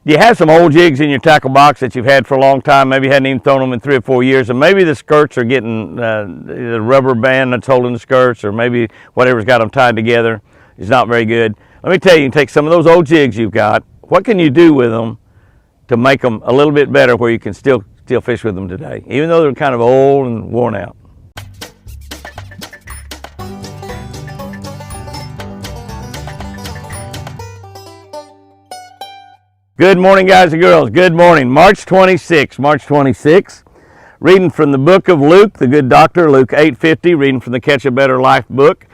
Do you have some old jigs in your tackle box that you've had for a long time? Maybe you hadn't even thrown them in 3 or 4 years, and maybe the skirts are getting the rubber band that's holding the skirts, or maybe whatever's got them tied together is not very good. Let me tell you, you can take some of those old jigs you've got. What can you do with them to make them a little bit better where you can still fish with them today, even though they're kind of old and worn out? Good morning, guys and girls. Good morning. March 26th. Reading from the book of Luke, the good doctor, Luke 8:50, reading from the Catch a Better Life book.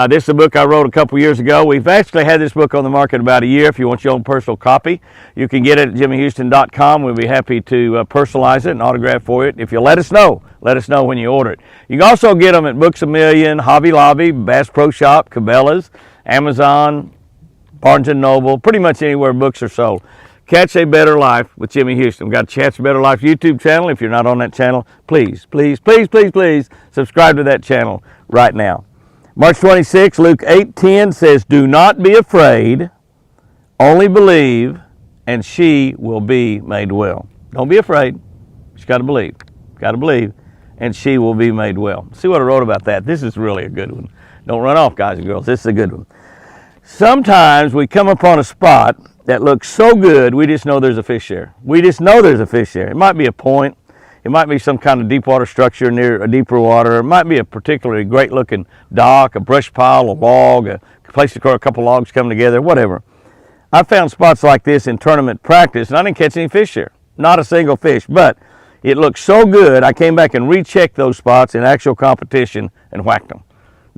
This is a book I wrote a couple years ago. We've actually had this book on the market about a year. If you want your own personal copy, you can get it at jimmyhouston.com. We'll be happy to personalize it and autograph for it if you let us know. Let us know when you order it. You can also get them at Books A Million, Hobby Lobby, Bass Pro Shop, Cabela's, Amazon, Barnes & Noble, pretty much anywhere books are sold. Catch a Better Life with Jimmy Houston. We've got a Catch a Better Life YouTube channel. If you're not on that channel, please subscribe to that channel right now. March 26, Luke 8:10 says, "Do not be afraid, only believe, and she will be made well." Don't be afraid. You just got to believe. Got to believe, and she will be made well. See what I wrote about that. This is really a good one. Don't run off, guys and girls. This is a good one. Sometimes we come upon a spot that looks so good, we just know there's a fish there. We just know there's a fish there. It might be a point. It might be some kind of deep water structure near a deeper water. It might be a particularly great looking dock, a brush pile, a log, a place where a couple logs come together, whatever. I found spots like this in tournament practice, and I didn't catch any fish there. Not a single fish, but it looked so good, I came back and rechecked those spots in actual competition and whacked them.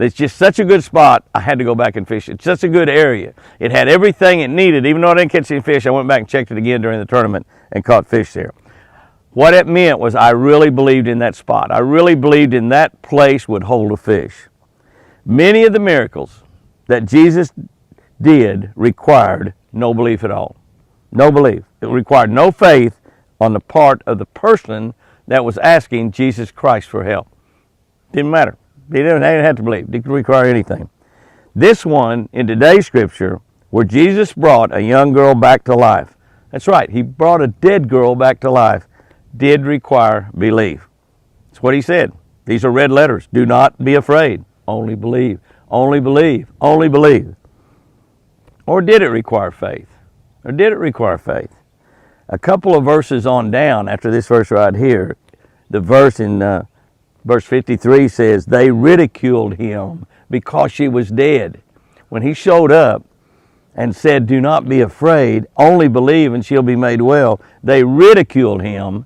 It's just such a good spot, I had to go back and fish it. It's such a good area. It had everything it needed. Even though I didn't catch any fish, I went back and checked it again during the tournament and caught fish there. What it meant was I really believed in that spot. I really believed in that place would hold a fish. Many of the miracles that Jesus did required no belief at all. No belief. It required no faith on the part of the person that was asking Jesus Christ for help. Didn't matter. They didn't have to believe. Didn't require anything. This one, in today's scripture, where Jesus brought a young girl back to life. That's right. He brought a dead girl back to life. Did require belief. That's what he said. These are red letters. Do not be afraid. Only believe. Only believe. Only believe. Or did it require faith? Or did it require faith? A couple of verses on down after this verse right here, the verse in verse 53 says, they ridiculed him because she was dead. When he showed up and said, do not be afraid, only believe and she'll be made well, they ridiculed him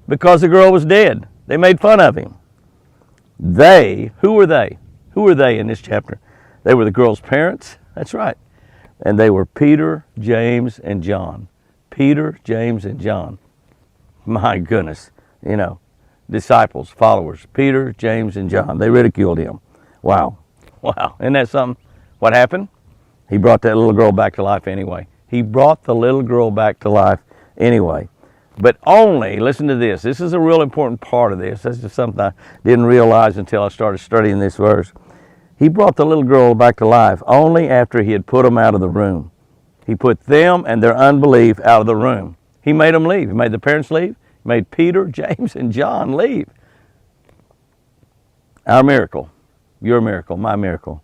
because the girl was dead. They made fun of him. They, who were they? Who were they in this chapter? They were the girl's parents. That's right. And they were Peter, James, and John. Peter, James, and John. My goodness, you know. Disciples, followers, Peter, James, and John. They ridiculed him. Wow. Wow. Isn't that something? What happened? He brought that little girl back to life anyway. He brought the little girl back to life anyway. But only, listen to this. This is a real important part of this. This is something I didn't realize until I started studying this verse. He brought the little girl back to life only after he had put them out of the room. He put them and their unbelief out of the room. He made them leave. He made the parents leave. Made Peter, James, and John leave. Our miracle, your miracle, my miracle,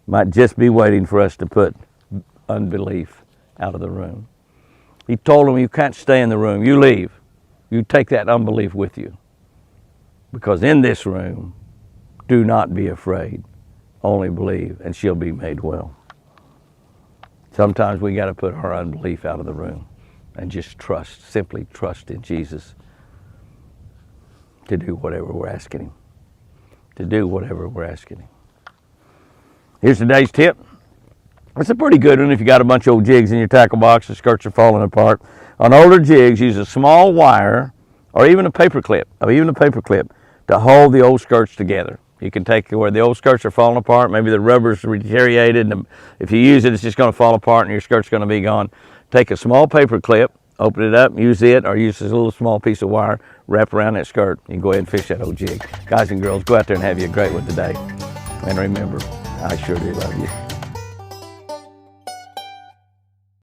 might just be waiting for us to put unbelief out of the room. He told them, you can't stay in the room. You leave. You take that unbelief with you. Because in this room, do not be afraid. Only believe, and she'll be made well. Sometimes we got to put our unbelief out of the room and just trust, simply trust in Jesus to do whatever we're asking him. To do whatever we're asking him. Here's today's tip. It's a pretty good one if you got a bunch of old jigs in your tackle box, the skirts are falling apart. On older jigs, use a small wire or even a paper clip, to hold the old skirts together. You can take where the old skirts are falling apart, maybe the rubber's deteriorated, and if you use it, it's just going to fall apart and your skirt's going to be gone. Take a small paper clip, open it up, use it, or use this little small piece of wire, wrap around that skirt. You can go ahead and fish that old jig. Guys and girls, go out there and have you a great one today. And remember, I sure do love you.